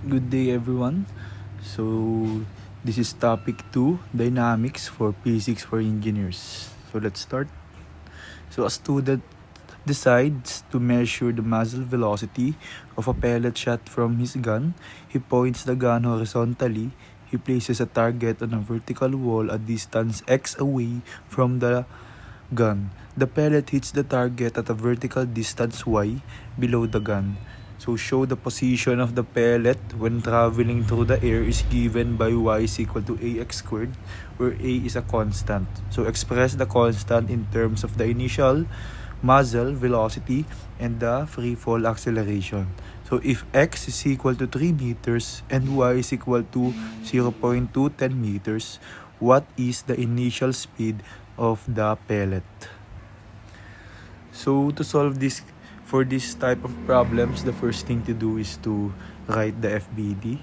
Good day everyone. So this is topic 2, dynamics for physics for engineers. So let's start. So a student decides to measure the muzzle velocity of a pellet shot from his gun. He points the gun horizontally. He places a target on a vertical wall a distance x away from the gun. The pellet hits the target at a vertical distance y below the gun. So show the position of the pellet when traveling through the air is given by y is equal to ax squared, where a is a constant. So express the constant in terms of the initial muzzle velocity and the free fall acceleration. So if x is equal to 3 meters and y is equal to 0.210 meters, what is the initial speed of the pellet? So to solve this, for this type of problems, the first thing to do is to write the FBD.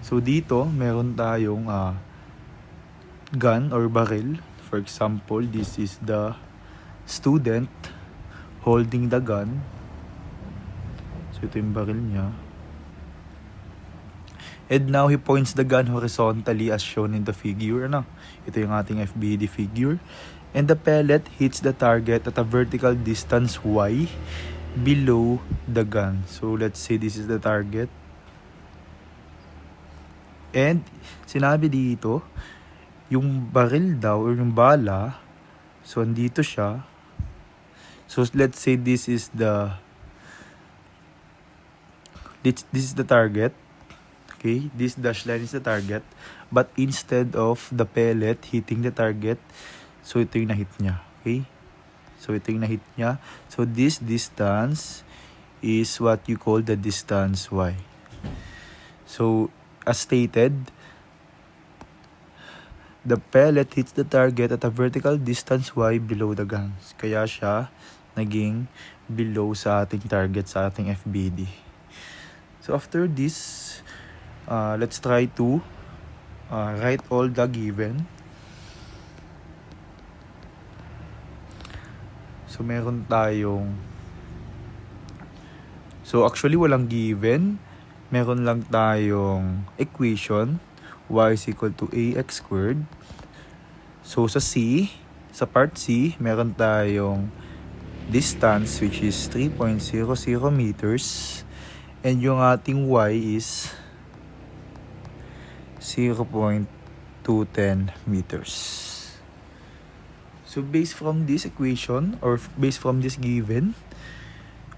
So dito, meron tayong gun or barrel. For example, this is the student holding the gun. So ito yung barrel niya. And now he points the gun horizontally as shown in the figure. Ito yung ating FBD figure. And the pellet hits the target at a vertical distance y below the gun. So let's say this is the target. And sinabi dito, yung baril daw or yung bala, so andito siya. So let's say this is the target. Okay, this dash line is the target. But instead of the pellet hitting the target, so ito yung na-hit niya. Okay? So ito yung na-hit niya. So this distance is what you call the distance y. So as stated, the pellet hits the target at a vertical distance y below the gun. Kaya siya naging below sa ating target sa ating FBD. So after this, let's try to write all the given. So meron tayong, so actually walang given, meron lang tayong equation, y is equal to ax squared. So sa part C, meron tayong distance which is 3.00 meters, and yung ating y is 0.210 meters. So based from this equation or based from this given,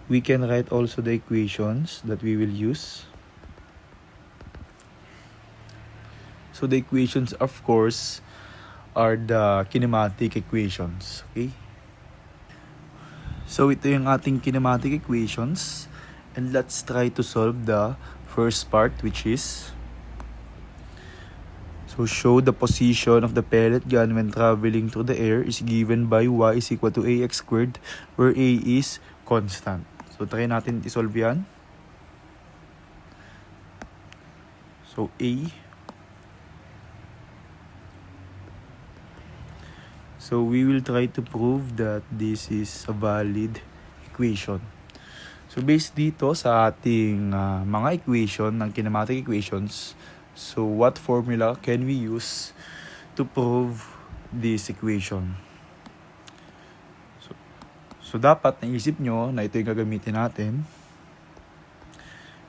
we can write also the equations that we will use. So the equations, of course, are the kinematic equations. Okay? So ito yung ating kinematic equations, and let's try to solve the first part, which is, so show the position of the pellet gun when traveling through the air is given by y is equal to ax squared, where a is constant. So try natin i-solve yan. So a. So we will try to prove that this is a valid equation. So based dito sa ating mga equation ng kinematic equations, so what formula can we use to prove this equation? So dapat naisip nyo na ito yung gagamitin natin.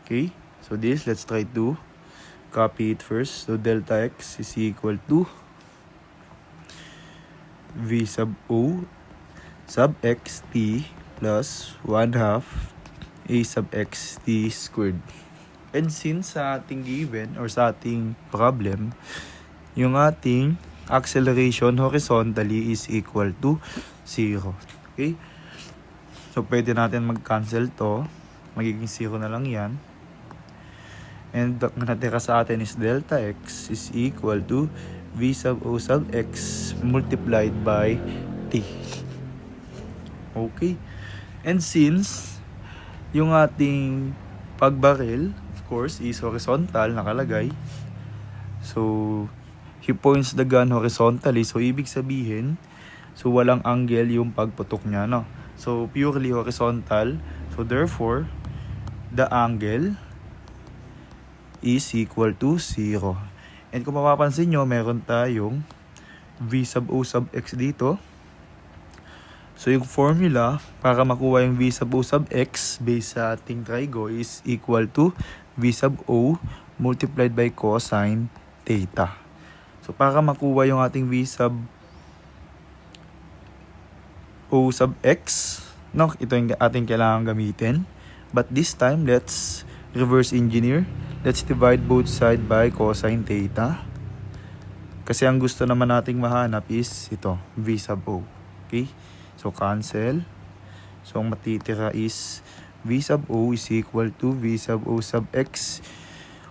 Okay, so this, let's try to copy it first. So delta x is equal to v sub o sub x t plus 1/2 a sub x t squared. And since sa ating given or sa ating problem, yung ating acceleration horizontally is equal to 0. Okay? So pwede natin mag-cancel to. Magiging 0 na lang yan. And ang natira sa atin is delta x is equal to v sub o sub x multiplied by t. Okay? And since yung ating pagbaril, of course, is horizontal, nakalagay. So, he points the gun horizontally. So, ibig sabihin, so walang angle yung pagputok niya, no? So, purely horizontal. So, therefore, the angle is equal to 0. And kung mapapansin nyo, meron tayong V sub O sub X dito. So yung formula para makuha yung V sub O sub X based sa ating trigo is equal to V sub O multiplied by cosine theta. So para makuha yung ating V sub O sub X, no, ito yung ating kailangan gamitin. But this time, let's reverse engineer. Let's divide both sides by cosine theta. Kasi ang gusto naman nating mahanap is ito, V sub O. Okay? So cancel. So ang matitira is V sub O is equal to V sub O sub X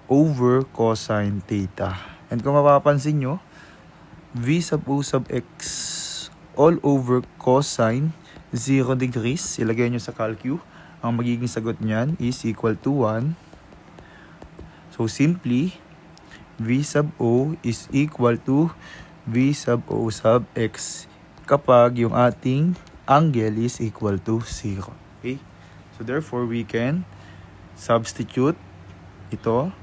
over cosine theta. And kung mapapansin nyo, V sub O sub X all over cosine 0 degrees. Ilagay nyo sa calcu. Ang magiging sagot niyan is equal to 1. So simply, V sub O is equal to V sub O sub X kapag yung ating angle is equal to 0. Okay? So therefore, we can substitute ito.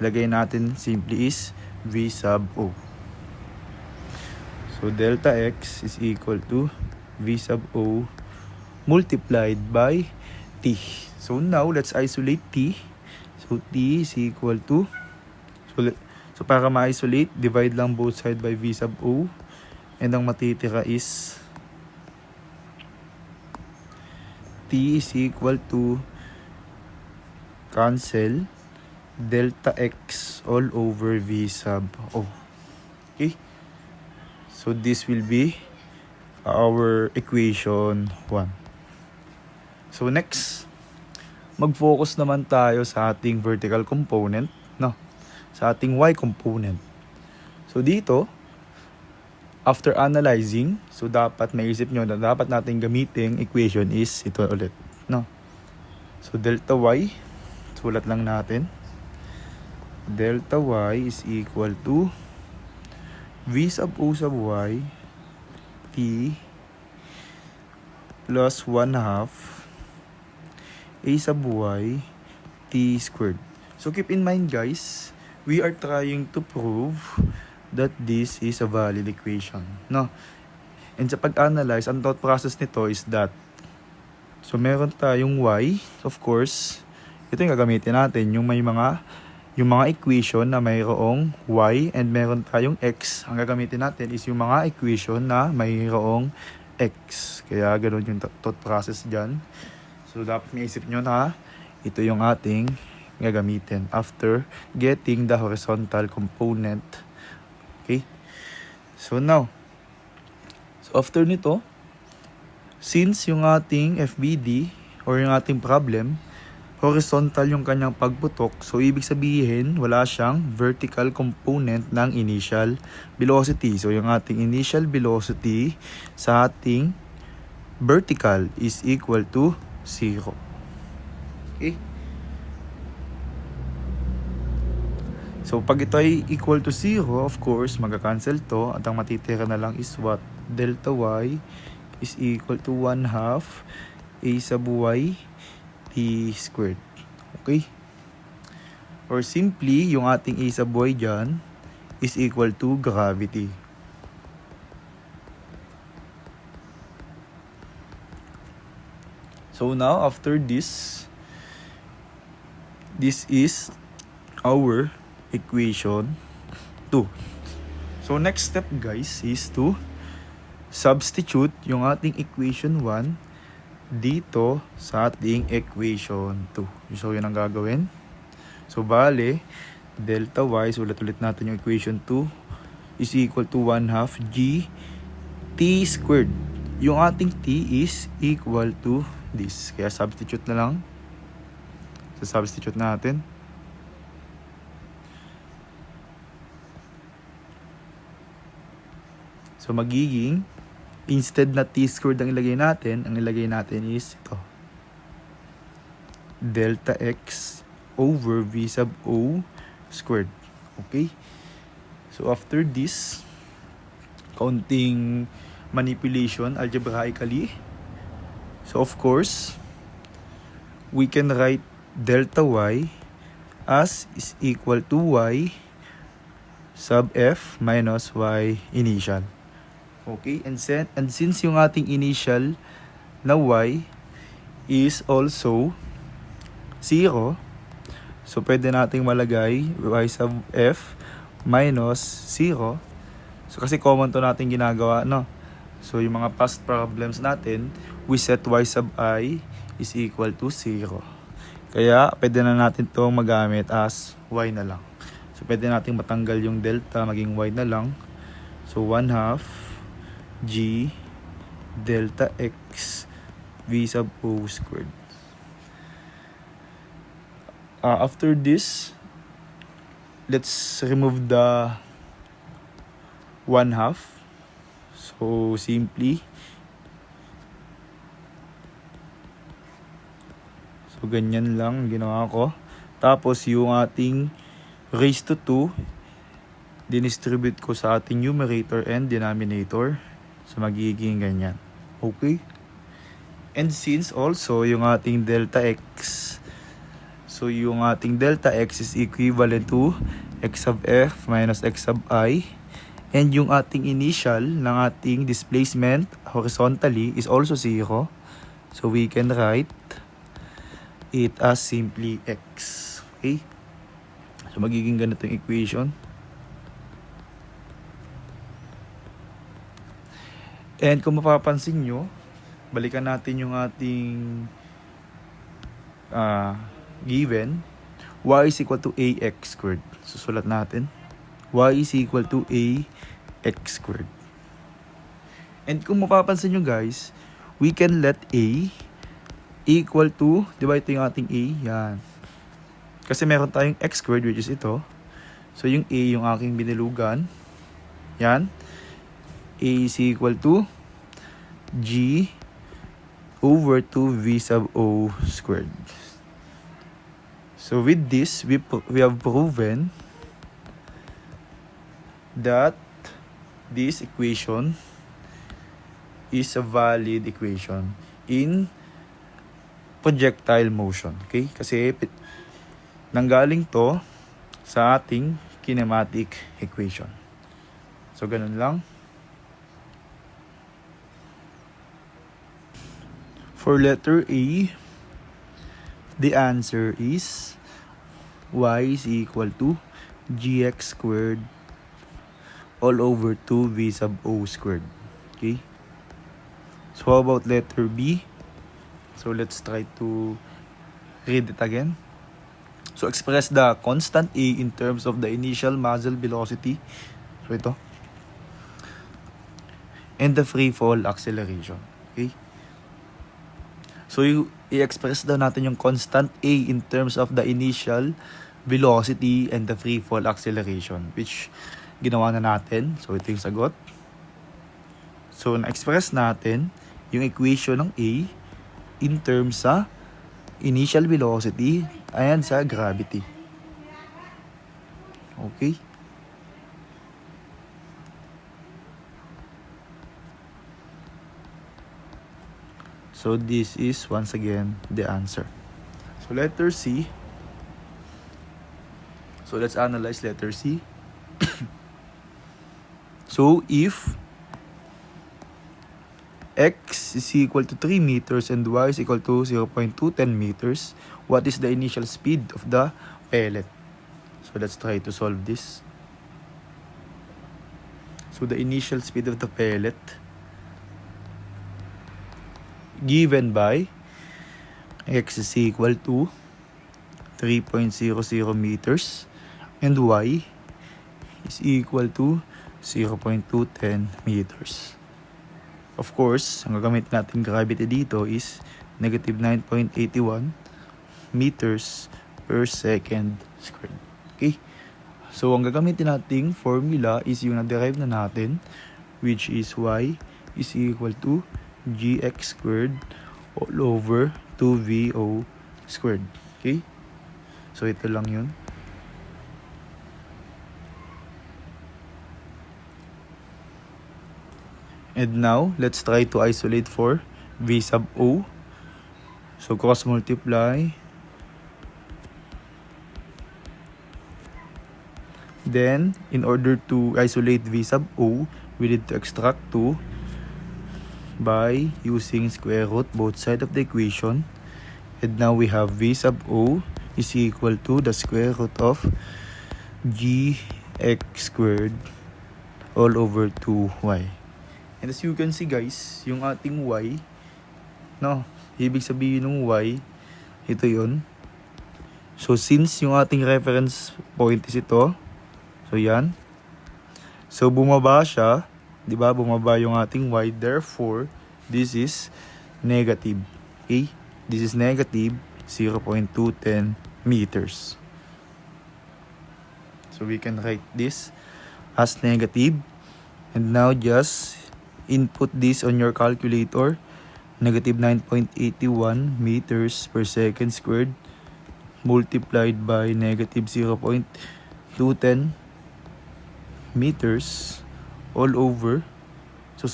Ilagay natin simply is V sub O. So delta X is equal to V sub O multiplied by T. So now, let's isolate T. So T is equal to, so para ma-isolate, divide lang both side by V sub O. And ang matitira is T is equal to cancel delta X all over V sub O. Okay? So this will be our equation 1. So next, mag-focus naman tayo sa ating vertical component, no? Sa ating y component. So dito, after analyzing, so dapat maisip nyo na dapat natin gamitin equation is ito ulit, no? So delta y, sulat lang natin. Delta y is equal to V sub O sub y T plus 1/2 A sub y T squared. So keep in mind guys, we are trying to prove that this is a valid equation, no? And sa pag-analyze, ang thought process nito is that, so meron tayong y, of course, ito yung gagamitin natin, yung mga equation na mayroong y and meron tayong x. Ang gagamitin natin is yung mga equation na mayroong x. Kaya ganoon yung thought process dyan. So dapat maisip nyo na ito yung ating gagamitin after getting the horizontal component. Okay? So now, so after nito, since yung ating FBD or yung ating problem, horizontal yung kanyang pagputok, so ibig sabihin wala siyang vertical component ng initial velocity. So yung ating initial velocity sa ating vertical is equal to 0. Okay? So pag ito ay equal to 0, of course, magka-cancel to at ang matitira na lang is what? Delta y is equal to 1/2 A sub y T squared. Okay? Or simply, yung ating A sub y dyan is equal to gravity. So now, after this is our equation 2. So next step guys is to substitute yung ating equation 1 dito sa ating equation 2. So yun ang gagawin. So bale, delta y, so ulit natin yung equation 2 is equal to 1/2 g T squared. Yung ating T is equal to this. Kaya substitute na lang. So substitute natin. So magiging, instead na T squared ang ilagay natin is ito. Delta X over V sub O squared. Okay? So after this, kaunting manipulation algebraically. So of course, we can write delta y as is equal to y sub f minus y initial. Okay, and since yung ating initial na y is also 0, so pwede nating malagay y sub f minus 0. So kasi common to natin ginagawa, no? So yung mga past problems natin, we set y sub I is equal to 0. Kaya pwede na natin itong magamit as y na lang. So pwede natin matanggal yung delta, maging y na lang. So 1/2 g delta x v sub o squared. After this, let's remove the 1/2. So simply, so ganyan lang ginawa ko. Tapos yung ating raised to 2, dinistribute ko sa ating numerator and denominator. So magiging ganyan. Okay? And since also yung ating delta x, so yung ating delta x is equivalent to x sub f minus x sub I. And yung ating initial ng ating displacement horizontally is also 0. So we can write it as simply x. Okay? So magiging ganito yung equation. And kung mapapansin nyo, balikan natin yung ating given. Y is equal to ax squared. Susulat natin. Y is equal to ax squared. And kung mapapansin nyo guys, we can let a equal to, di ba ito yung ating a? Yan. Kasi meron tayong x squared which is ito. So yung a yung aking binilugan. Yan. A is equal to g over 2v sub o squared. So with this, we have proven that this equation is a valid equation in projectile motion. Okay? Kasi nanggaling to sa ating kinematic equation. So ganun lang. For letter A, the answer is y is equal to gx squared all over 2v sub o squared. Okay? So how about letter B? So let's try to read it again. So express the constant A in terms of the initial muzzle velocity. So ito. And the free fall acceleration. Okay? So i-express daw natin yung constant A in terms of the initial velocity and the free fall acceleration, which ginawa na natin. So ito yung sagot. So na-express natin yung equation ng A in terms sa initial velocity and sa gravity. Okay? So this is once again the answer. So letter C. So let's analyze letter C. So if x is equal to 3 meters and y is equal to 0.210 meters, what is the initial speed of the pellet? So let's try to solve this. So the initial speed of the pellet given by x is equal to 3.00 meters and y is equal to 0.210 meters. Of course, ang gagamit natin gravity dito is negative 9.81 meters per second squared. Okay? So, ang gagamitin nating formula is yung na-derive na natin, which is y is equal to gx squared all over 2vo squared. Okay? So, ito lang yun. And now, let's try to isolate for v sub o. So, cross multiply Then, in order to isolate v sub o, we need to extract 2 by using square root both sides of the equation. And now we have v sub o is equal to the square root of gx squared all over 2y. And as you can see guys, yung ating y, no, ibig sabihin ng y, ito yon. So since yung ating reference point is ito, so yan. So bumaba siya, 'di ba? Bumaba yung ating y, therefore this is negative. Okay? This is negative 0.210 meters. So we can write this as negative. And now just input this on your calculator. Negative 9.81 meters per second squared multiplied by negative 0.210 meters all over. So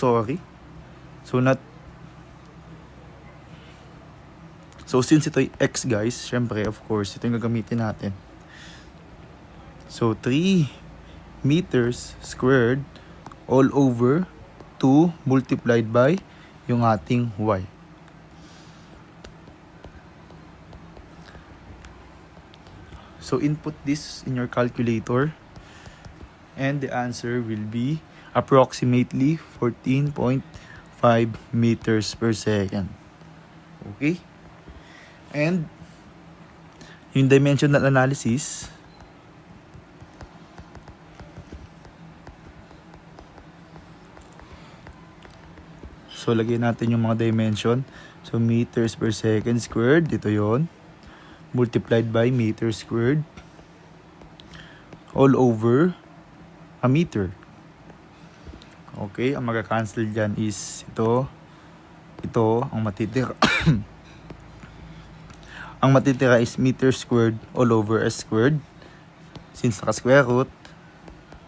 since ito ay x guys, syempre of course ito yung gagamitin natin. So 3 meters squared all over 2 multiplied by yung ating y. So input this in your calculator and the answer will be approximately 14.5 meters per second. Okay? And yung dimensional analysis, so lagyan natin yung mga dimension. So meters per second squared, ito yon, multiplied by meters squared all over a meter. Okay, ang magka-cancel dyan is ito ang matitira. Ang matitira is meters squared all over s squared. Since naka-square root,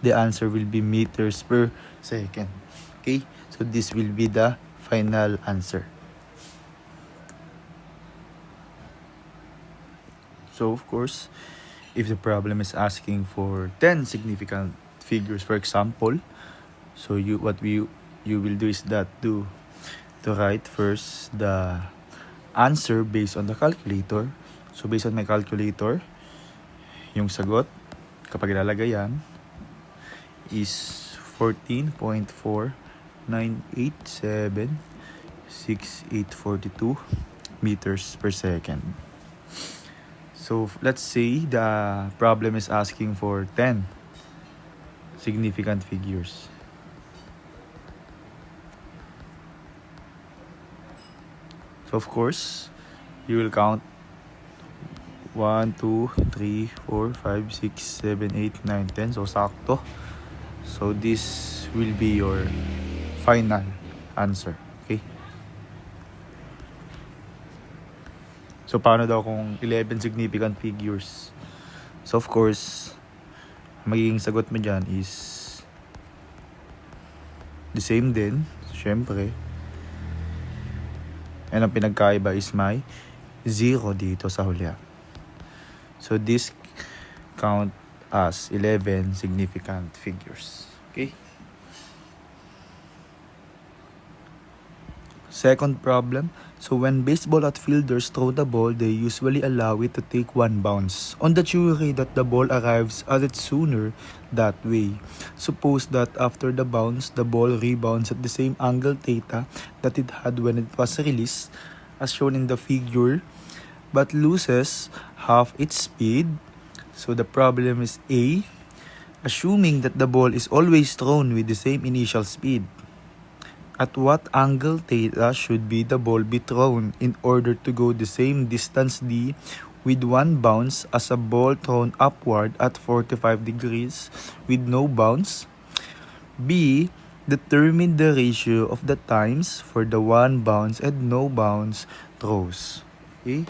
the answer will be meters per second. Okay, so this will be the final answer. So of course, if the problem is asking for 10 significant figures, for example, so what you will do is that to write first the answer based on the calculator. So based on my calculator, yung sagot kapag ilalagay yan is 14.49876,842 meters per second. So let's say the problem is asking for 10 significant figures. So of course, you will count 1, 2, 3, 4, 5, 6, 7, 8, 9, 10. So sakto. So this will be your final answer. Okay? So paano daw kung 11 significant figures? So of course, magiging sagot mo dyan is the same din, syempre. And ang pinagkaiba is may 0 dito sa huli. So this count as 11 significant figures. Okay? Second problem. So when baseball outfielders throw the ball, they usually allow it to take one bounce on the theory that the ball arrives at it sooner that way. Suppose that after the bounce, the ball rebounds at the same angle theta that it had when it was released, as shown in the figure, but loses half its speed. So the problem is A, assuming that the ball is always thrown with the same initial speed. At what angle theta should the ball be thrown in order to go the same distance d with one bounce as a ball thrown upward at 45 degrees with no bounce? B, determine the ratio of the times for the one bounce and no bounce throws. Okay?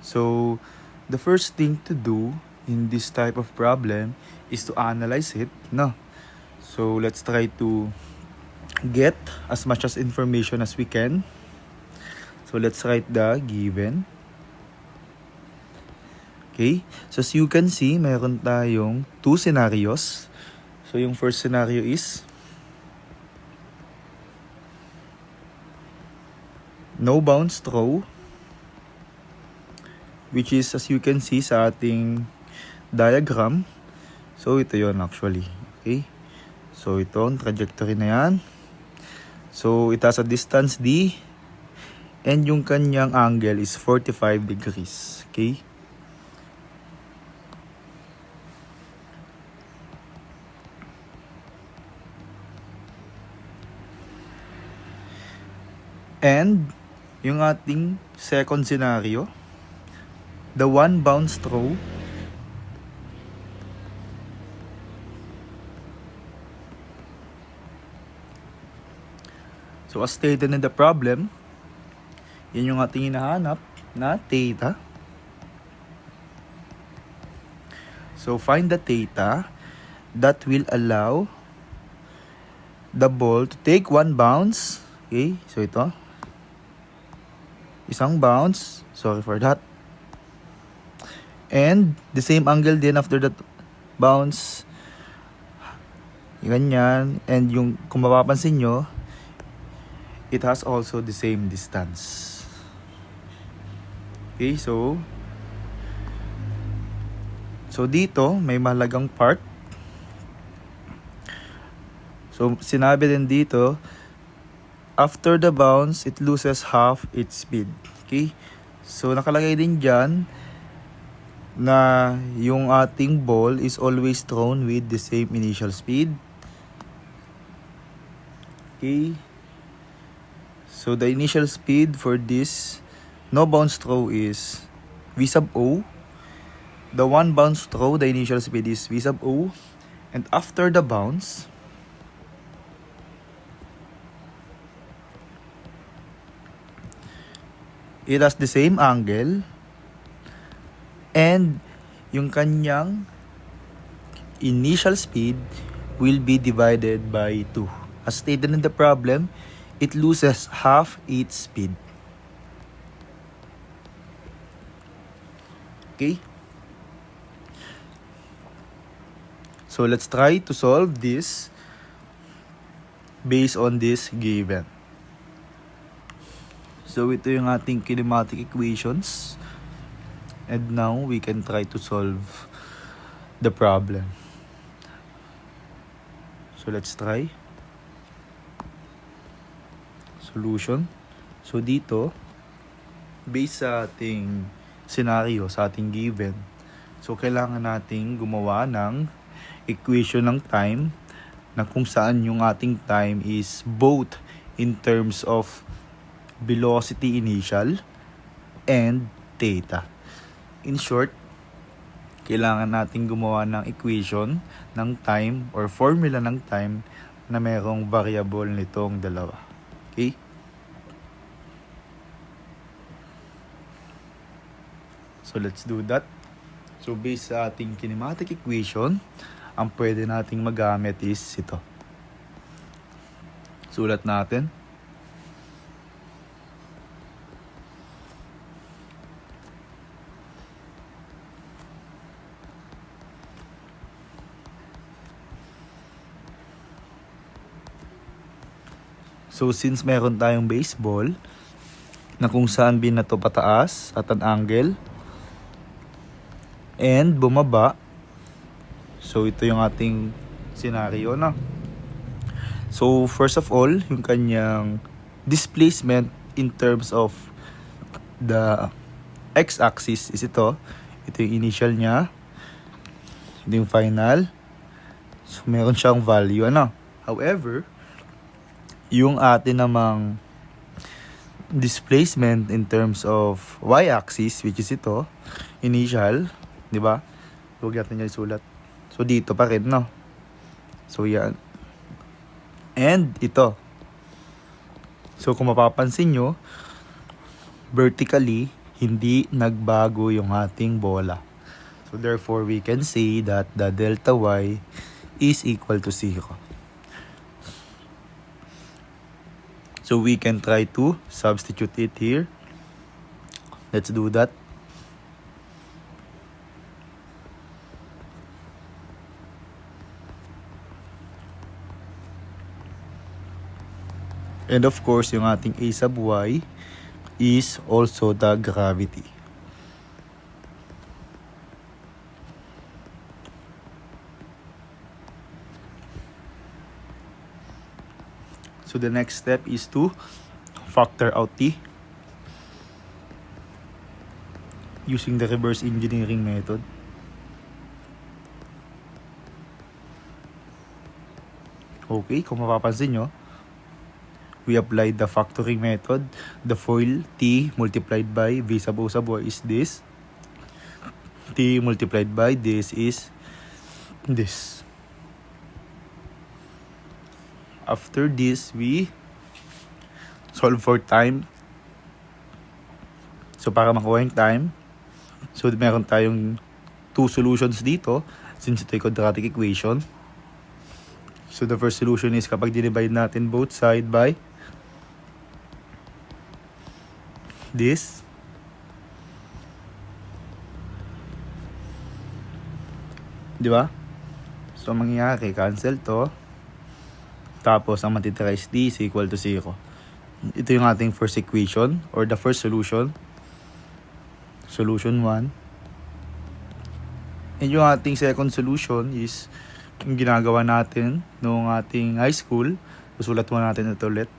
So, the first thing to do in this type of problem is to analyze it, no? So let's try to get as much as information as we can. So let's write the given. Okay? So as you can see, meron tayong two scenarios. So yung first scenario is no bounce throw, which is as you can see sa ating diagram. So ito yon actually. Okay? So ito ang trajectory na yan. So it has a distance D and yung kanyang angle is 45 degrees. Okay? And yung ating second scenario, the one bounce throw so as stated in the problem, yan yung ating hinahanap na theta. So find the theta that will allow the ball to take one bounce. Okay, so ito. Isang bounce. Sorry for that. And the same angle din after that bounce. Ganyan. And yung kung mapapansin nyo, it has also the same distance. Okay, so dito may mahalagang part. So sinabi din dito, after the bounce, it loses half its speed. Okay? So nakalagay din dyan na yung ating ball is always thrown with the same initial speed. Okay? So the initial speed for this no bounce throw is V sub O. The one bounce throw, the initial speed is V sub O. And after the bounce, it has the same angle and yung kanyang initial speed will be divided by 2. As stated in the problem, it loses half its speed. Okay? So let's try to solve this based on this given. So ito yung ating kinematic equations. And now we can try to solve the problem. So let's try. Solution. So dito, based sa ating scenario, sa ating given, so kailangan nating gumawa ng equation ng time na kung saan yung ating time is both in terms of velocity initial and theta. In short, kailangan nating gumawa ng equation ng time or formula ng time na merong variable nitong dalawa. Okay? So let's do that. So based sa ating kinematic equation, ang pwede nating magamit is ito. Sulat natin. So since meron tayong baseball na kung saan binato pataas at an angle and bumaba, so ito yung ating scenario na. So first of all, yung kanyang displacement in terms of the x-axis is ito. Ito yung initial niya. Ito yung final. So meron siyang value However, yung atin namang displacement in terms of y-axis, which is ito, initial, di ba? Huwag natin niya isulat. So dito pa rin, So yan. And ito. So kung mapapansin nyo, vertically, hindi nagbago yung ating bola. So therefore, we can say that the delta y is equal to 0. So we can try to substitute it here. Let's do that. And of course, yung ating a sub y is also the gravity. So the next step is to factor out t using the reverse engineering method. Okay, kung mapapansin nyo, we applied the factoring method. The FOIL t multiplied by v sub o sub y is this. T multiplied by this is this. After this, we solve for time. So para makuha yung time, so meron tayong two solutions dito since ito ay quadratic equation. So the first solution is kapag dinivide natin both side by this. Di ba? So mangyayari, cancel to. Tapos ang matitira is d is equal to 0. Ito yung ating first equation or the first solution. Solution 1. And yung ating second solution is yung ginagawa natin noong ating high school. Susulat mo natin ito ulit.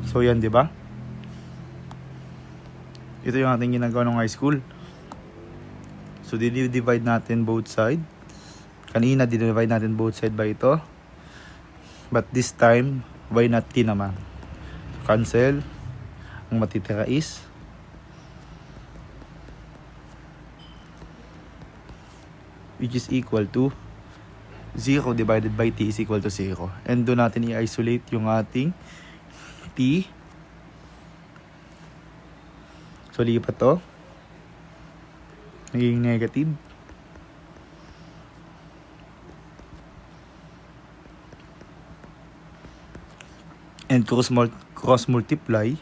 So yan, di ba? Ito yung ating ginagawa ng high school. So dinivide natin both side. Kanina dinivide natin both side by ito. But this time, why not t naman? Cancel. Ang matitira is which is equal to 0 divided by t is equal to 0. And doon natin i-isolate yung ating t. So lipat to. Naging negative. And cross multiply.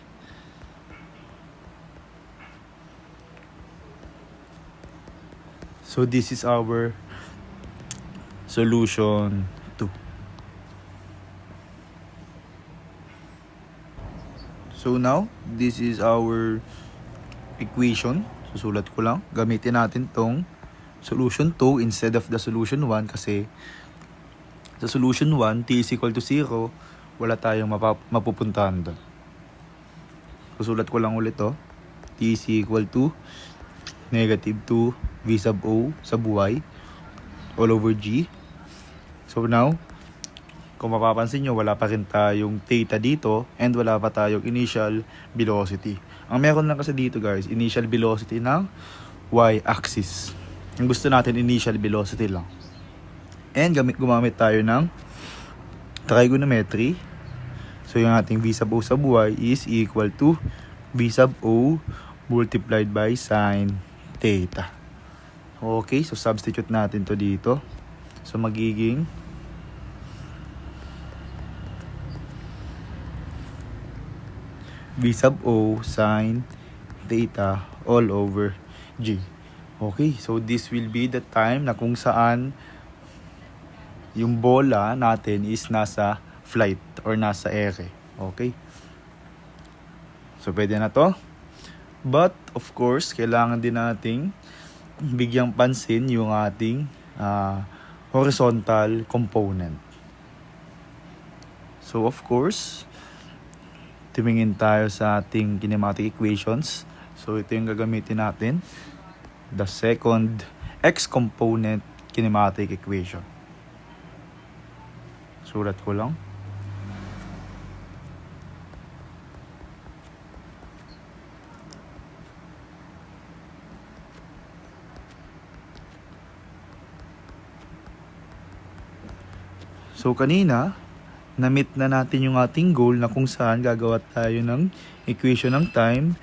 So this is our solution 2. So now, this is our equation. Susulat ko lang. Gamitin natin tong solution 2 instead of the solution 1 kasi sa solution 1, t is equal to 0, wala tayong mapupuntahan doon. Susulat ko lang ulit to. T is equal to negative 2 v sub o sub y all over g. So now, kung mapapansin nyo, wala pa rin tayong theta dito and wala pa tayong initial velocity. Ang meron lang kasi dito guys, initial velocity ng y-axis. Ang gusto natin, initial velocity lang. And gumamit tayo ng trigonometry. So yung ating v sub o sub y is equal to v sub o multiplied by sine theta. Okay, so substitute natin to dito. So magiging v sub o sine theta all over g. Okay, so this will be the time na kung saan yung bola natin is nasa flight or nasa ere. Okay? So pwede na to. But of course, kailangan din nating bigyang pansin yung ating horizontal component. So of course, tumingin tayo sa ating kinematic equations. So ito yung gagamitin natin. The second x-component kinematic equation. Sulat ko lang. So kanina, na-meet na natin yung ating goal na kung saan gagawa tayo ng equation ng time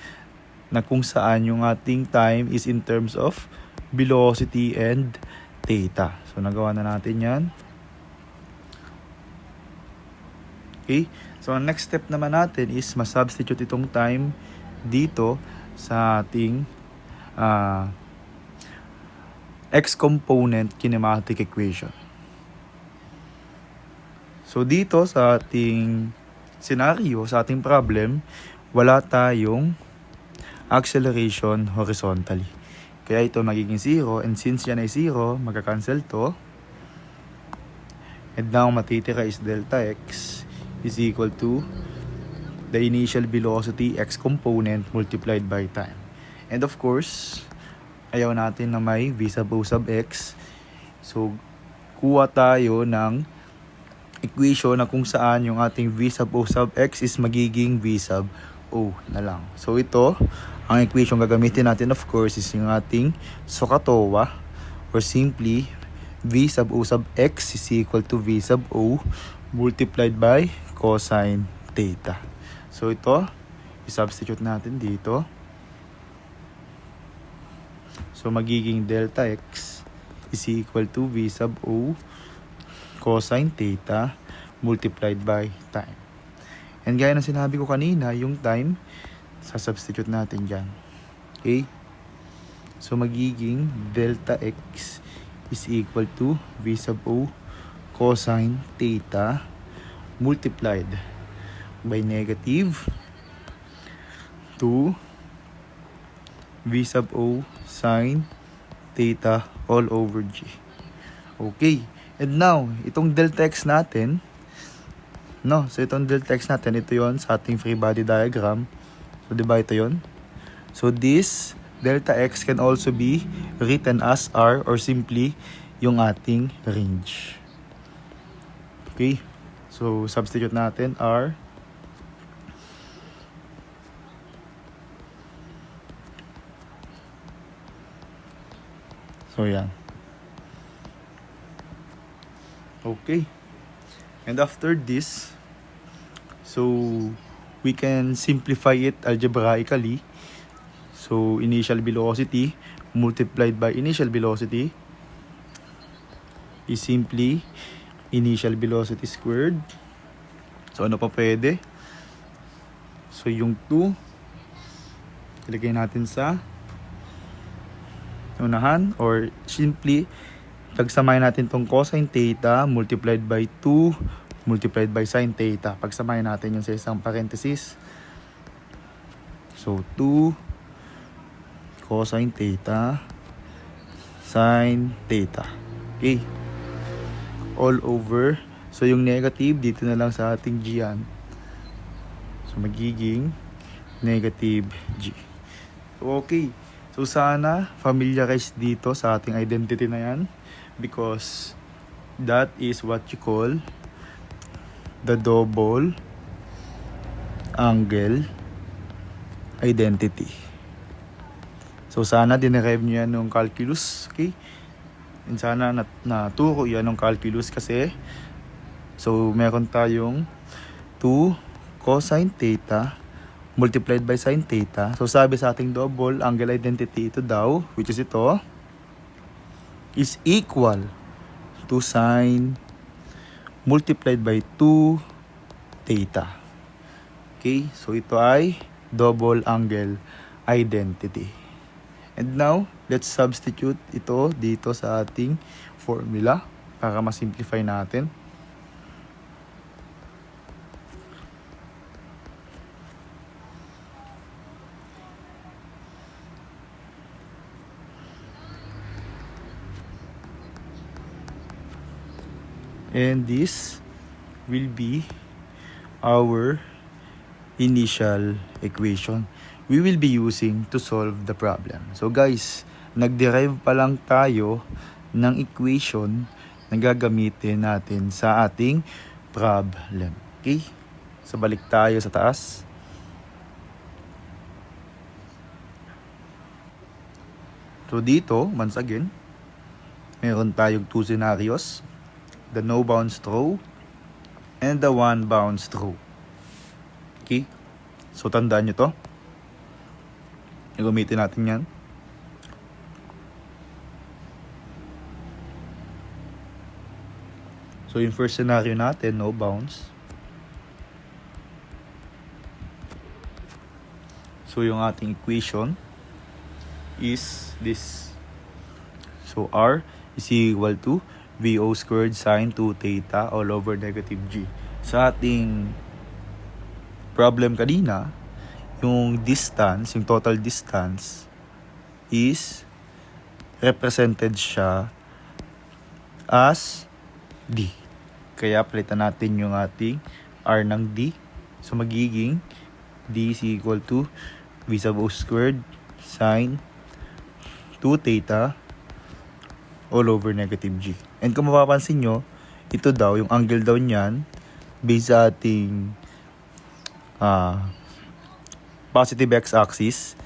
na kung saan yung ating time is in terms of velocity and theta. So nagawa na natin yan. Okay? So ang next step naman natin is ma-substitute itong time dito sa ating X-component kinematic equation. So dito sa ating scenario, sa ating problem, wala tayong acceleration horizontally. Kaya ito magiging 0, and since yan ay 0, magka-cancel to. And now matitira is delta x is equal to the initial velocity x component multiplied by time. And of course, ayaw natin na may v sub o sub x. So, kuha tayo ng equation na kung saan yung ating v sub o sub x is magiging v sub o na lang. So, ito, ang equation gagamitin natin of course is yung ating SOHCAHTOA, or simply v sub o sub x is equal to v sub o multiplied by cosine theta. So, ito, i-substitute natin dito. So, magiging delta x is equal to v sub o cosine theta multiplied by time. And gaya ng sinabi ko kanina, yung time, sasubstitute natin dyan. Okay? So, magiging delta x is equal to v sub o cosine theta multiplied by negative 2 v sub o sine theta all over g. Okay. And now, itong delta x natin, so itong delta x natin, ito yon sa ating free body diagram. So, diba ito yon? So, this delta x can also be written as r, or simply yung ating range. Okay? So, substitute natin r. So, yan. Okay. And after this, so we can simplify it algebraically. So, initial velocity multiplied by initial velocity is simply initial velocity squared. So, ano pa pwede? So, yung 2, ilagay natin sa unahan, or simply pagsamahin natin tong cosine theta multiplied by 2 multiplied by sine theta. Pagsamahin natin yung sa isang parenthesis. So, 2 cosine theta sine theta. Okay. All over. So, yung negative, dito na lang sa ating g yan. So, magiging negative g. Okay. So, sana familiarize dito sa ating identity na yan. Because that is what you call the double angle identity. So, sana dinerive nyo yan ng calculus. Okay? And sana naturo yan ng calculus kasi so, meron tayong 2 cosine theta multiplied by sine theta. So, sabi sa ating double angle identity, ito daw, which is ito, is equal to sine multiplied by 2 theta. Okay? So, ito ay double angle identity. And now, let's substitute ito dito sa ating formula para ma-simplify natin. And this will be our initial equation we will be using to solve the problem. So guys, nag-derive pa lang tayo ng equation na gagamitin natin sa ating problem. Okay? So balik tayo sa taas. So dito, once again, meron tayong 2 scenarios. The no bounds throw and the one bounds throw. Okay? So tandaan nyo to. Gamitin natin yan. So yung first scenario natin, no bounds. So yung ating equation is this. So So R is equal to VO squared sine 2 theta all over negative G. Sa ating problem kanina, yung distance, yung total distance is represented siya as D. Kaya palitan natin yung ating R ng D. So magiging D is equal to V sub O squared sine 2 theta all over negative G. And kung mapapansin nyo, ito daw, yung angle daw niyan, based sa ating positive x-axis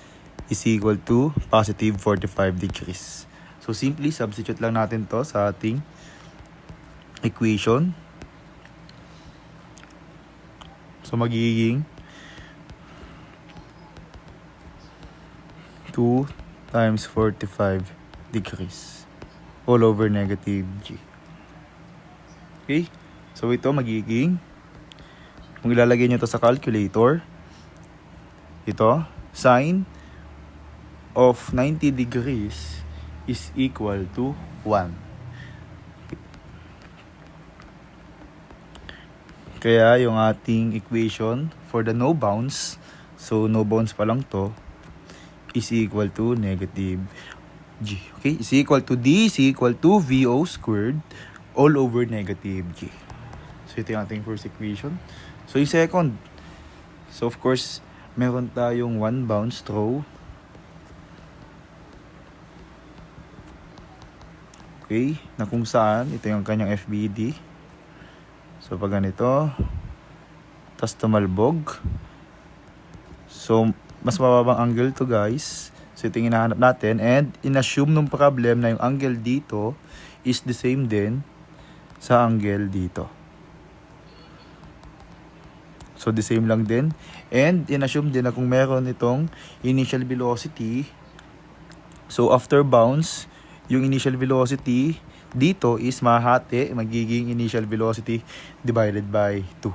is equal to positive 45 degrees. So simply substitute lang natin to sa ating equation. So magiging 2 times 45 degrees all over negative G. Okay? So ito magiging, kung ilalagay nyo to sa calculator, ito, sine of 90 degrees is equal to 1. Kaya yung ating equation for the no bounds, so no bounds pa lang to, is equal to negative G. Okay? Is equal to D is equal to VO squared all over negative G. So ito yung ating first equation. So yung second, so of course, meron tayong one bounce throw. Okay, na kung saan ito yung kanyang FBD. So pag ganito, tas tumalbog. So mas mababang angle to guys. So ito yung hinahanap natin, and in-assume nung problem na yung angle dito is the same din sa angle dito. So the same lang din, and in-assume din na kung meron itong initial velocity, so after bounce, yung initial velocity dito is mahati, magiging initial velocity divided by 2.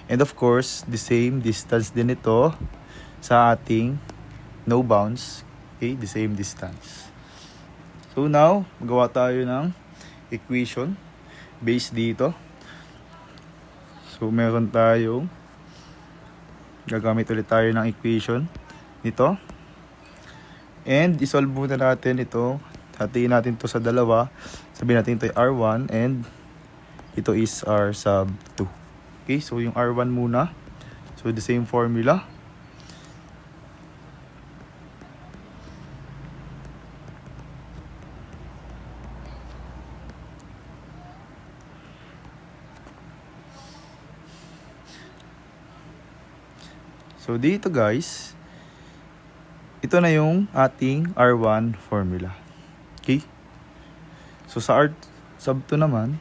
And of course, the same distance din ito sa ating no bounds. Okay, the same distance. So now, magawa tayo ng equation based dito. So meron tayong, gagamit ulit tayo ng equation nito. And isolve muna natin ito. Hatiin natin to sa dalawa. Sabihin natin ito ay R1 and ito is R sub 2. Okay, so yung R1 muna. So the same formula. So dito guys, ito na yung ating R1 formula. Okay? So sa R sub 2 naman,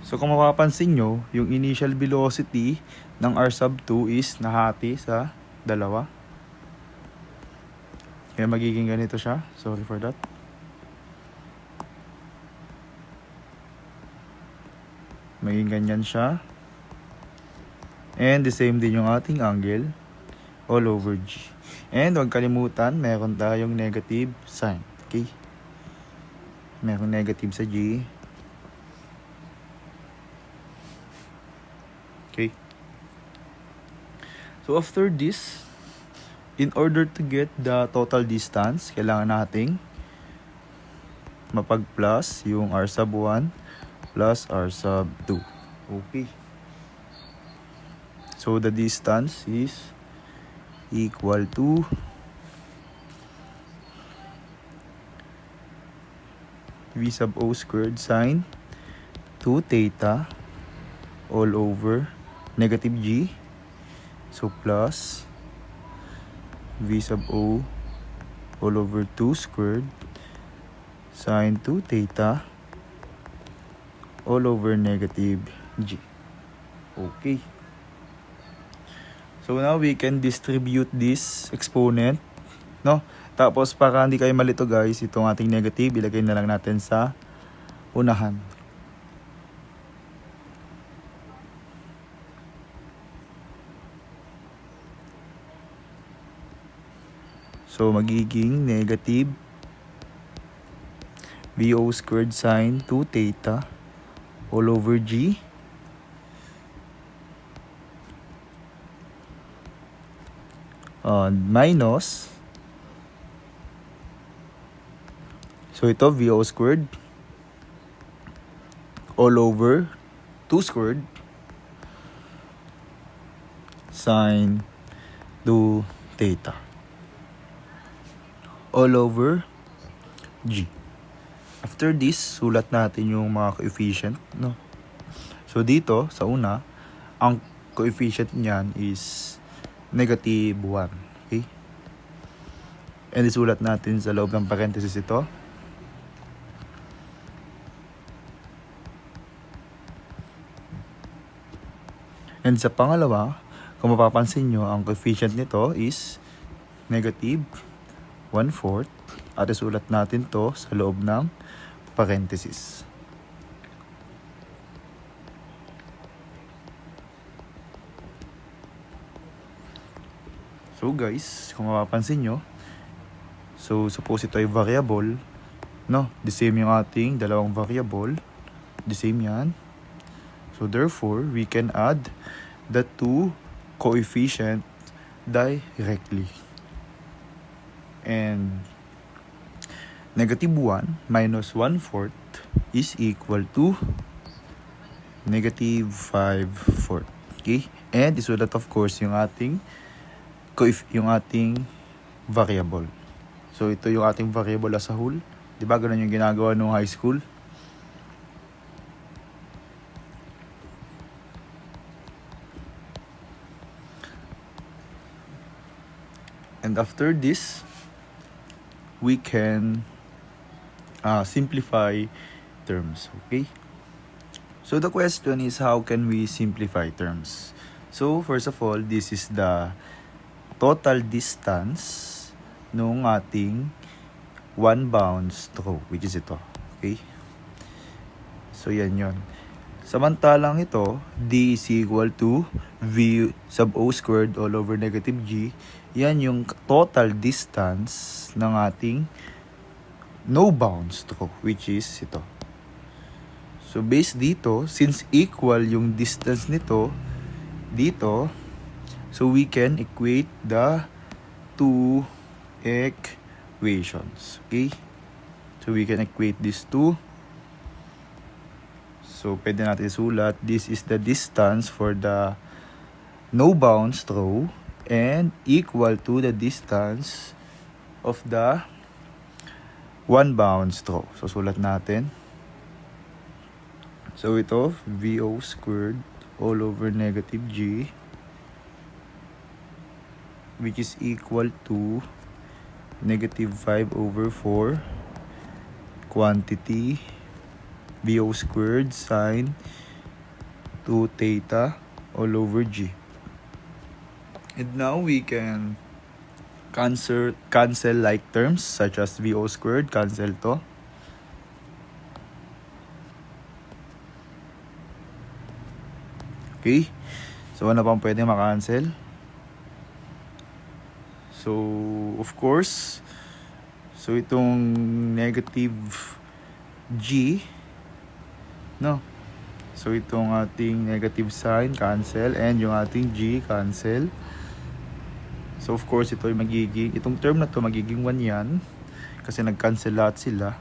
so kung mapapansin nyo, yung initial velocity ng R sub 2 is nahati sa dalawa. Kaya magiging ganito siya. Sorry for that. Magiging ganyan siya. And the same din yung ating angle all over G. And huwag kalimutan, meron tayong negative sign. Okay? Meron negative sa G. Okay? So after this, in order to get the total distance, kailangan nating mapag-plus yung R sub 1 plus R sub 2. Okay. So the distance is equal to V sub O squared sine 2 theta all over negative G. So plus V sub O all over 2 squared sine 2 theta all over negative G. Okay. So now we can distribute this exponent, no? Tapos para hindi kayo malito guys, itong ating negative, ilagay na lang natin sa unahan. So magiging negative VO squared sine 2 theta all over G minus, so ito VO squared all over 2 squared sine 2 theta all over G. After this, sulat natin yung mga coefficient, no? So dito sa una, ang coefficient niyan is negative 1. Okay? And isulat natin sa loob ng parenthesis ito. And sa pangalawa, kung mapapansin nyo, ang coefficient nito is negative 1/4. At isulat natin to sa loob ng parenthesis. So guys, kung mapapansin nyo, so suppose ito ay variable, no? The same yung ating dalawang variable. The same yan. So therefore, we can add the two coefficient directly. And negative 1 minus 1/4 is equal to negative 5/4. Okay? And isulat of course yung ating variable. So ito yung ating variable as a whole. 'Di ba ganun yung ginagawa nung high school? And after this, we can simplify terms. Okay? So the question is, how can we simplify terms? So first of all, this is the total distance nung ating one bound stroke, which is ito. Okay? So yan yon. Samantalang ito, D is equal to V sub O squared all over negative G. Yan yung total distance ng ating no bound stroke, which is ito. So based dito, since equal yung distance nito dito, so we can equate the two equations. Okay? So we can equate these two. So pwede natin isulat, this is the distance for the no bound stroke and equal to the distance of the one bound stroke. So sulat natin. So ito, VO squared all over negative G, which is equal to negative 5/4 quantity VO squared sine 2 theta all over G. And now we can cancel like terms such as VO squared, cancel to. Okay? So ano pang pwede makancel? So of course, so itong negative G, no? So itong ating negative sign cancel and yung ating G cancel. So of course ito ay magiging, itong term na to magiging 1 yan kasi nag-cancel lahat sila.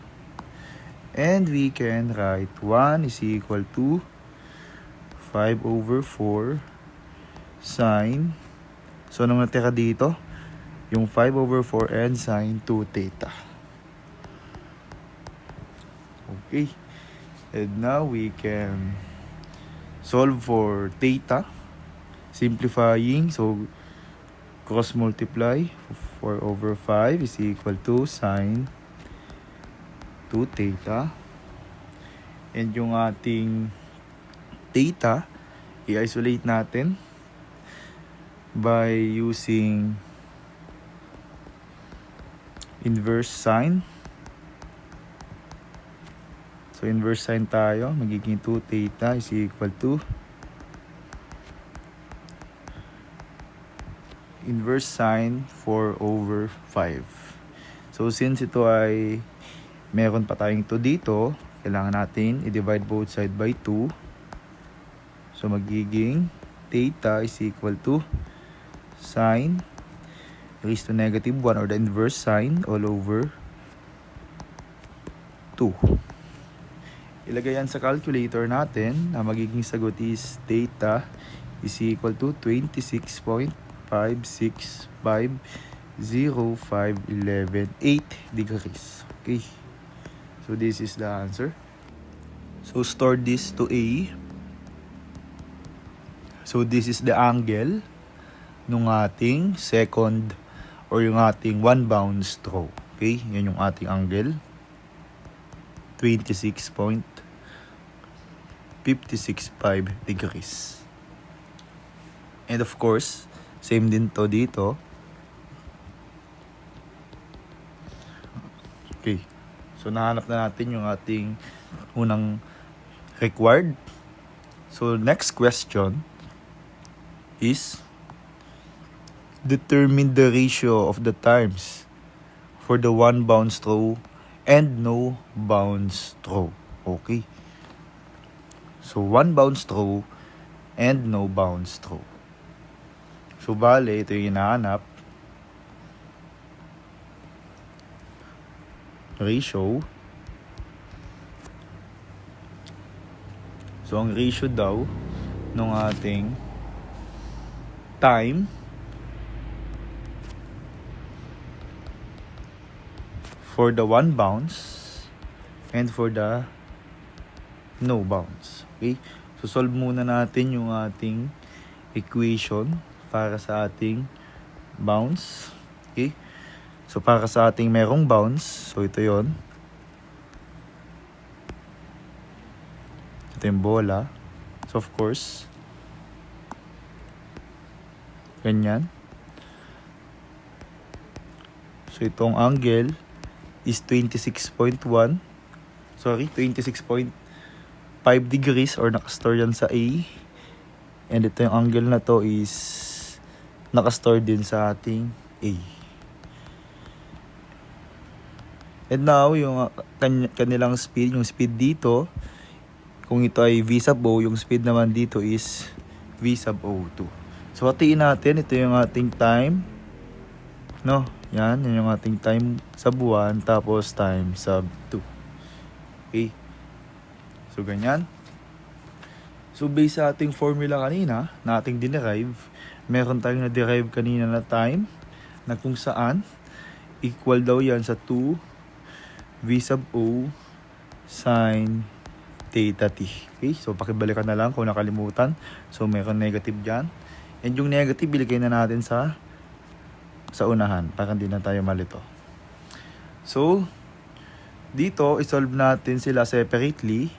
And we can write 1 is equal to 5/4 sine. So anong natira dito? Yung 5/4 and sine 2 theta. Okay. And now we can solve for theta. Simplifying. So cross multiply. 4/5 is equal to sine 2 theta. And yung ating theta, i-isolate natin by using inverse sine. So inverse sine tayo, magiging 2 theta is equal to inverse sine 4/5. So since ito ay meron pa tayong 2 dito. Kailangan natin i-divide both side by 2. So magiging theta is equal to sine raised to negative 1 or the inverse sine all over 2. Ilagay yan sa calculator natin. Ang magiging sagot is theta is equal to 26.5650511.8 degrees. Okay. So this is the answer. So store this to A. So this is the angle nung ating second or yung ating one bound stroke. Okay, yan yung ating angle. 26.565 degrees. And of course, same din to dito. Okay. So nahanap na natin yung ating unang required. So next question is determine the ratio of the times for the one bound stroke and no bound stroke. Okay. So one bound stroke and no bound stroke. So bale, ito yung hinahanap. Ratio. So ang ratio daw ng ating time for the one bounce and for the no bounce. Okay? So solve muna natin yung ating equation para sa ating bounce. Okay? So para sa ating merong bounce, so ito yon. Ito yung bola. So of course, ganyan. So itong angle is 26.5 degrees or nakastore yan sa A. And ito yung angle na to is nakastore din sa ating A. And now, yung kanilang speed, yung speed dito, kung ito ay V sub O, yung speed naman dito is V sub O2. So, hatiin natin, ito yung ating time. No? Yan yung ating time sub 1, tapos time sub 2. Okay? So, ganyan. So, based sa ating formula kanina, na ating dinerive, meron tayong na-derive kanina na time, na kung saan, equal daw yan sa 2 V sub O sin theta t. Okay? So, pakibalikan na lang kung nakalimutan. So, meron negative dyan. And yung negative, iligay na natin sa unahan para hindi na tayo malito. So, dito, isolve natin sila separately.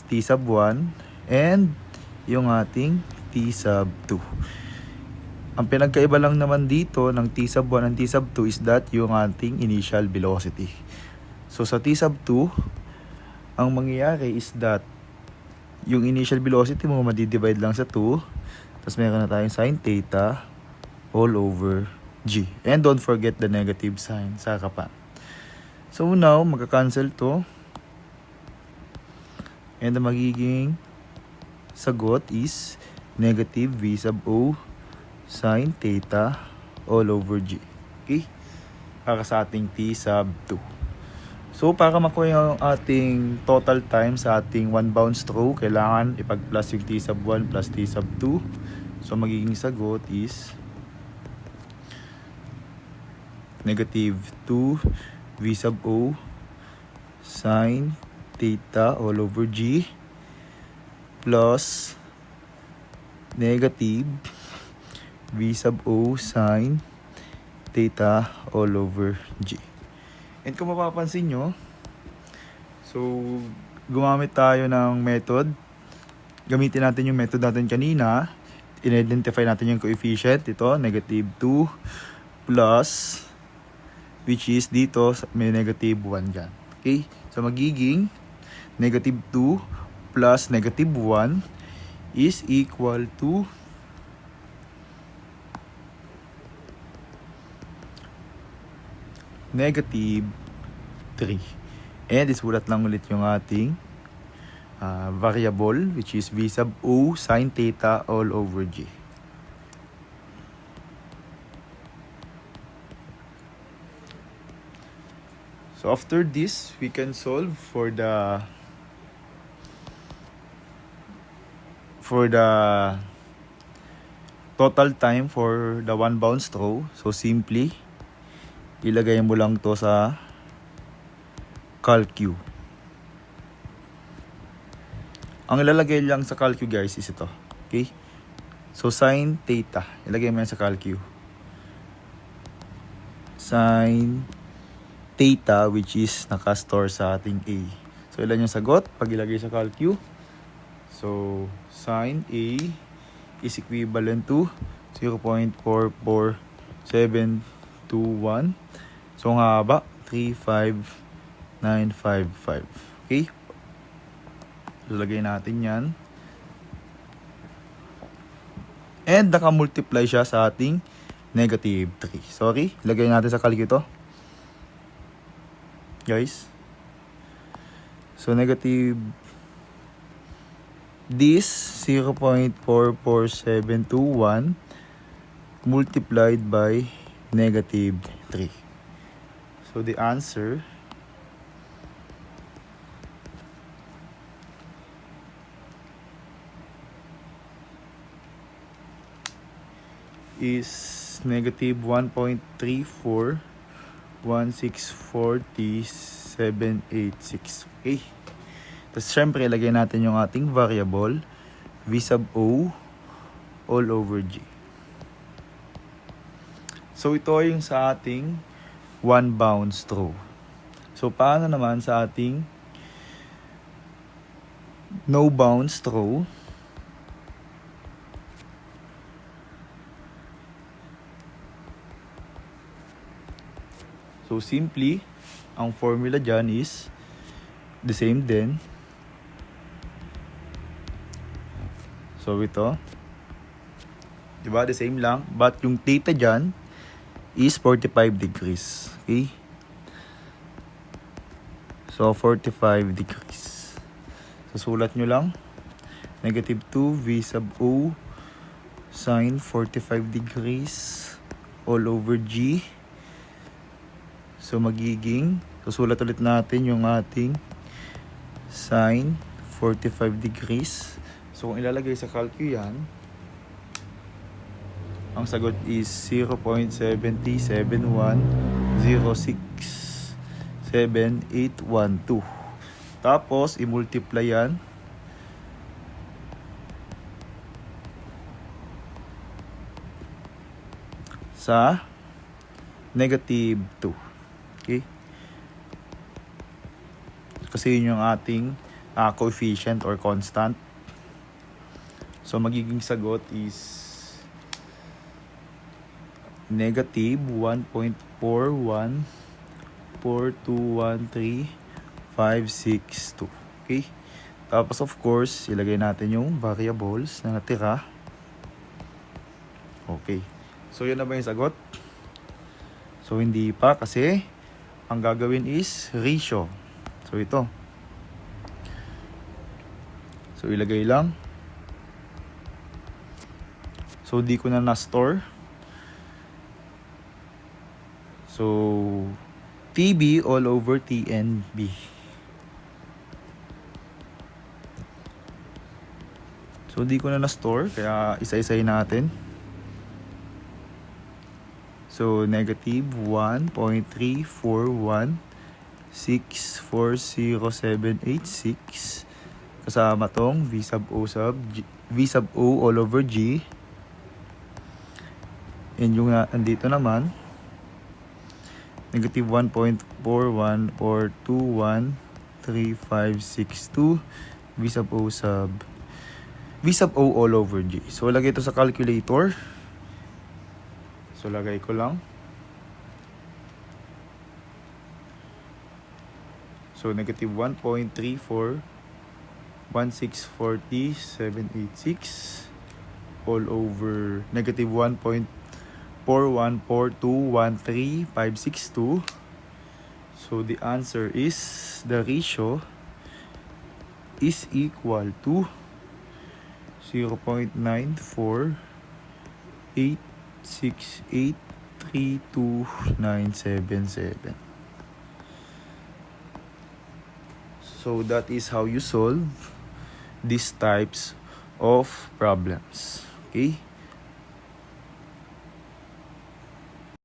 T sub 1 and yung ating T sub 2. Ang pinagkaiba lang naman dito ng T sub 1 and T sub 2 is that yung ating initial velocity. So, sa T sub 2, ang mangyayari is that yung initial velocity mo madidivide lang sa 2. Tapos meron na tayong sin theta all over G. And don't forget the negative sign sa harapan. So now, magka-cancel to. And the magiging sagot is negative V sub O sin theta all over G. Okay? Para sa ating T sub 2. So, para makuha yung ating total time sa ating one bound stroke, kailangan ipag-plus yung T sub 1 plus T sub 2. So, magiging sagot is negative 2 V sub O sin theta all over G plus negative V sub O sin theta all over G. And kung mapapansin nyo, so gumamit tayo ng method. Gamitin natin yung method natin kanina. In-identify natin yung coefficient. Ito, negative 2 plus, which is dito, may negative 1 dyan. Okay? So, magiging negative 2 plus negative 1 is equal to negative 3. And isulat lang ulit yung ating variable, which is V sub O sine theta all over G. So after this, we can solve for the total time for the one bounce throw. So simply, ilagay mo lang to sa calcu. Ang ilalagay lang sa calcu guys is ito. Okay? So sin theta, ilagay mo yan sa calcu. Sin theta, which is nakastore sa ating A. So ilan yung sagot pag ilagay sa calcu? So sin A is equivalent to 0.44721. So ang haba 35955. Okay? So lagay natin yan. And naka-multiply siya sa ating negative 3. Sorry, lagay natin sa calcu to. Guys. So negative this 0.44721 multiplied by negative 3. So the answer is negative 1.341640.786. Okay. Tapos syempre ilagay natin yung ating variable V sub O all over G. So ito yung sa ating one bounce throw. So paano naman sa ating no bounce throw? So simply, ang formula dyan is the same din. So ito, diba, the same lang, but yung theta dyan is 45 degrees. Okay? So 45 degrees. So sulat nyo lang, negative 2 V sub O sine 45 degrees all over G. So magiging, susulat ulit natin yung ating sine 45 degrees. So kung ilalagay sa calcu yan, ang sagot is 0.7071067.812. Tapos i-multiply yan sa negative 2. Okay? Kasi yun yung ating coefficient or constant. So magiging sagot is negative 1.414213.562. Okay? Tapos of course, ilagay natin yung variables na natira. Okay. So yun na ba yung sagot? So hindi pa kasi ang gagawin is ratio. So ito. So ilagay lang. So di ko na na-store. So TB all over TNB. So di ko na na-store kaya isa-isahin natin. So negative 1.341640786 kasama tong V sub O all over G. And yung andito naman negative 1.414213.562 V sub O all over G. So lagay ito sa calculator. So lagay ko lang. So negative 1.341640786 all over negative 1.414213562. So the answer is the ratio is equal to 0.948683297. So that is how you solve these types of problems. Okay?